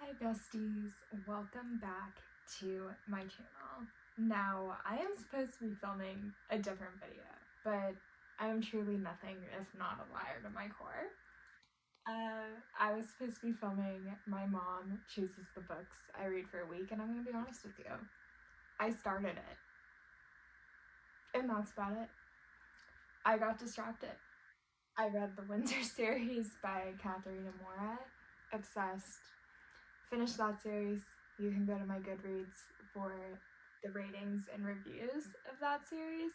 Hi besties, welcome back to my channel. Now, I am supposed to be filming a different video, but I am truly nothing if not a liar to my core. I was supposed to be filming My Mom Chooses the Books I Read for a Week, and I'm going to be honest with you. I started it. And that's about it. I got distracted. I read the Windsor series by Katharina Mora. Obsessed. Finished that series. You can go to my Goodreads for the ratings and reviews of that series.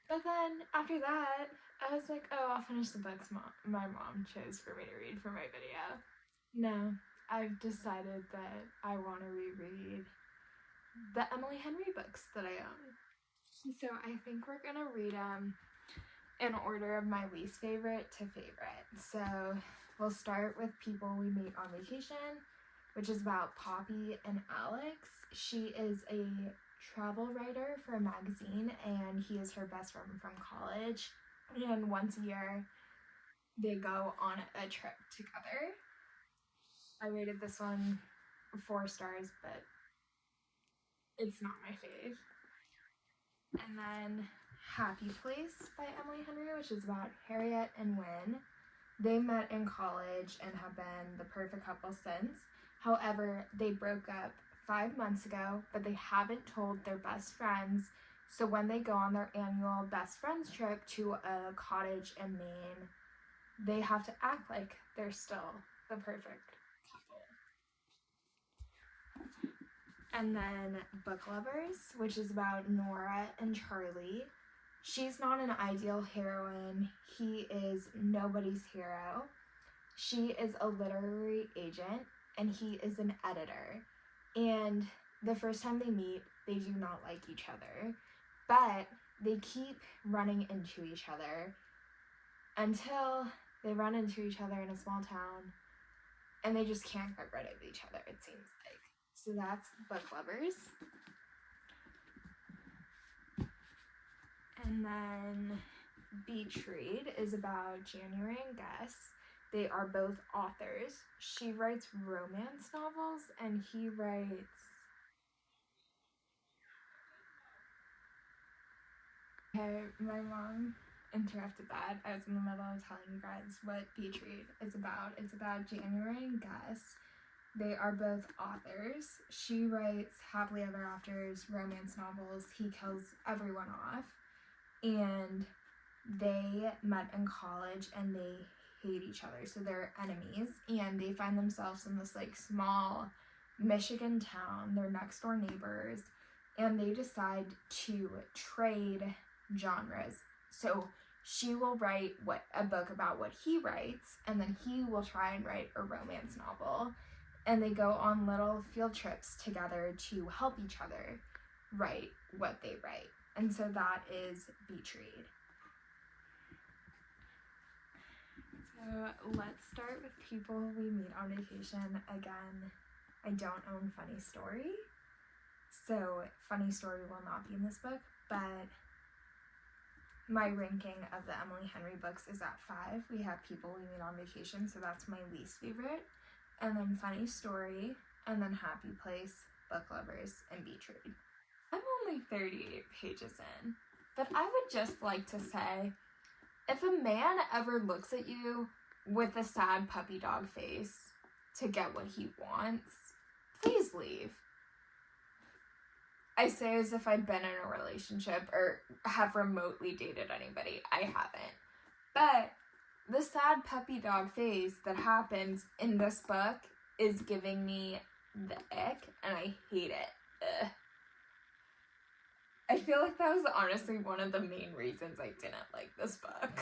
But then after that, I was like, oh, I'll finish the books my mom chose for me to read for my video. No, I've decided that I want to reread the Emily Henry books that I own. So I think we're going to read them in order of my least favorite to favorite. So we'll start with People We Meet on Vacation, which is about Poppy and Alex. She is a travel writer for a magazine, and he is her best friend from college. And once a year, they go on a trip together. I rated this one 4 stars, but it's not my fave. And then Happy Place by Emily Henry, which is about Harriet and Wynne. They met in college and have been the perfect couple since. However, they broke up 5 months ago, but they haven't told their best friends. So when they go on their annual best friends trip to a cottage in Maine, they have to act like they're still the perfect couple. And then Book Lovers, which is about Nora and Charlie. She's not an ideal heroine. He is nobody's hero. She is a literary agent, and he is an editor. And the first time they meet, they do not like each other. But they keep running into each other until they run into each other in a small town, and they just can't get rid of each other, it seems like. So that's Book Lovers. And then Beach Read is about January and Gus. They are both authors. She writes romance novels, and he writes... Okay, my mom interrupted that. I was in the middle of telling you guys what Beach Read is about. It's about January and Gus. They are both authors. She writes happily ever afters, romance novels. He kills everyone off. And they met in college, and they hate each other, so they're enemies, and they find themselves in this like small Michigan town. They're next door neighbors, and they decide to trade genres. So she will write a book about what he writes, and then he will try and write a romance novel, and they go on little field trips together to help each other write what they write. And so that is Beach Read. So let's start with People We Meet on Vacation. Again, I don't own Funny Story, so Funny Story will not be in this book, but my ranking of the Emily Henry books is at 5. We have People We Meet on Vacation, so that's my least favorite, and then Funny Story, and then Happy Place, Book Lovers, and Beach Read. I'm only 38 pages in, but I would just like to say, if a man ever looks at you with a sad puppy dog face to get what he wants, please leave. I say as if I've been in a relationship or have remotely dated anybody. I haven't. But the sad puppy dog face that happens in this book is giving me the ick, and I hate it. Ugh. I feel like that was honestly one of the main reasons I didn't like this book.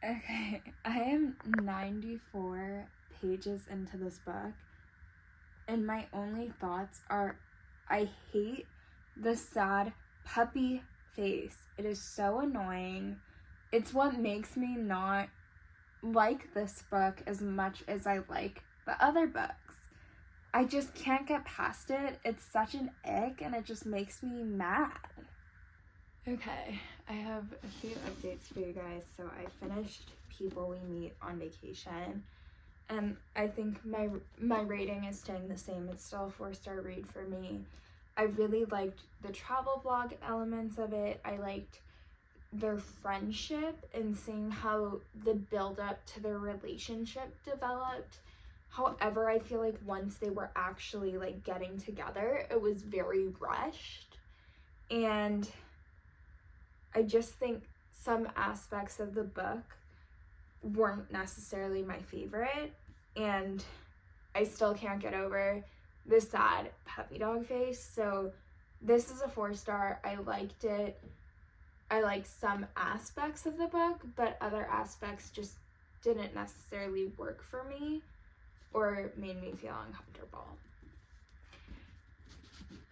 Okay, I am 94 pages into this book, and my only thoughts are I hate the sad puppy face. It is so annoying. It's what makes me not like this book as much as I like the other books. I just can't get past it. It's such an ick, and it just makes me mad. Okay, I have a few updates for you guys. So I finished People We Meet on Vacation, and I think my rating is staying the same. It's still a 4-star read for me. I really liked the travel vlog elements of it. I liked their friendship and seeing how the build up to their relationship developed. However, I feel like once they were actually like getting together, it was very rushed. And I just think some aspects of the book weren't necessarily my favorite, and I still can't get over the sad puppy dog face. So this is a 4-star. I liked it. I like some aspects of the book, but other aspects just didn't necessarily work for me or made me feel uncomfortable.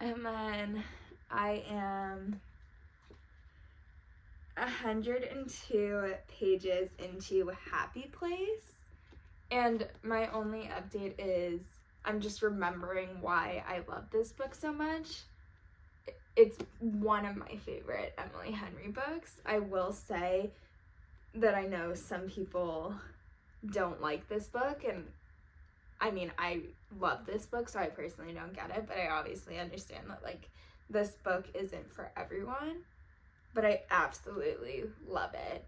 And then I am 102 pages into Happy Place, and my only update is I'm just remembering why I love this book so much. It's one of my favorite Emily Henry books. I will say that I know some people don't like this book, and I mean, I love this book, so I personally don't get it, but I obviously understand that like this book isn't for everyone, but I absolutely love it.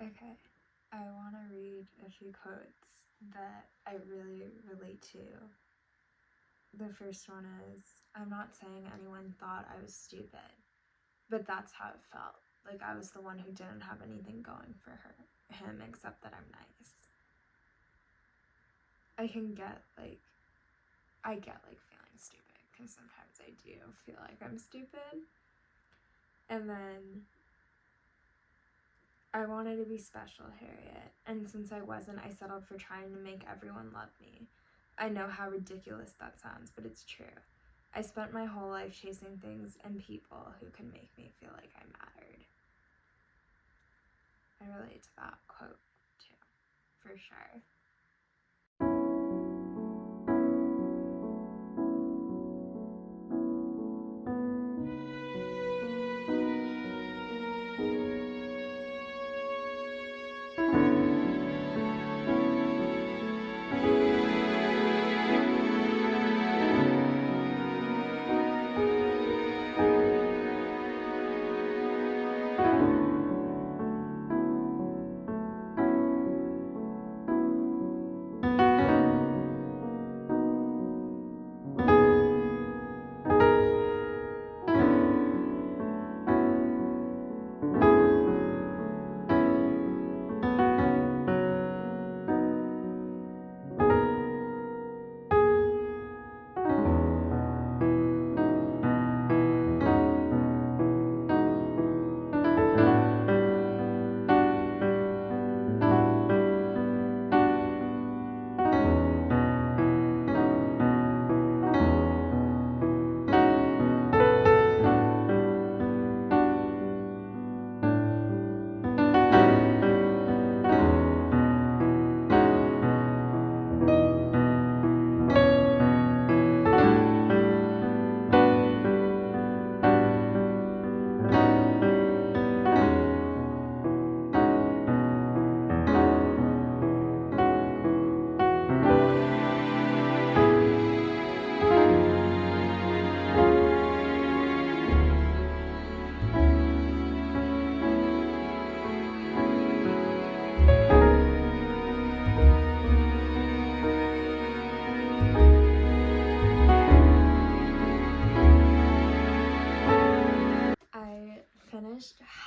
Okay, I want to read a few quotes that I really relate to. The first one is, I'm not saying anyone thought I was stupid, but that's how it felt. Like I was the one who didn't have anything going for him except that I'm nice. I get feeling stupid, because sometimes I do feel like I'm stupid. And then, I wanted to be special, Harriet, and since I wasn't, I settled for trying to make everyone love me. I know how ridiculous that sounds, but it's true. I spent my whole life chasing things and people who can make me feel like I mattered. I relate to that quote too, for sure.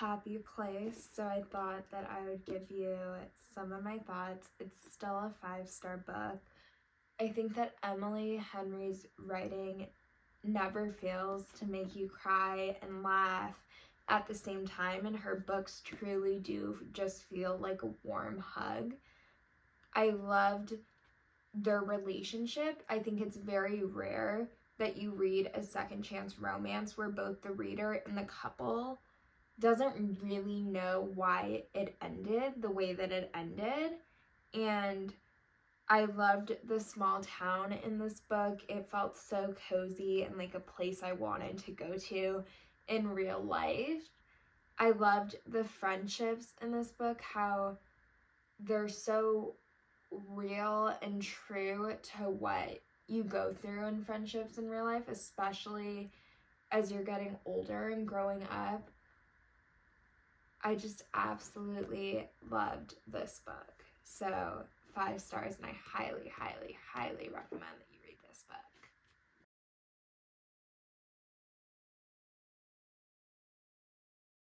happy place, so I thought that I would give you some of my thoughts. It's still a 5-star book. I think that Emily Henry's writing never fails to make you cry and laugh at the same time, and her books truly do just feel like a warm hug. I loved their relationship. I think it's very rare that you read a second chance romance where both the reader and the couple doesn't really know why it ended the way that it ended. And I loved the small town in this book. It felt so cozy and like a place I wanted to go to in real life. I loved the friendships in this book, how they're so real and true to what you go through in friendships in real life, especially as you're getting older and growing up. I just absolutely loved this book. So 5 stars, and I highly, highly, highly recommend that you read this book.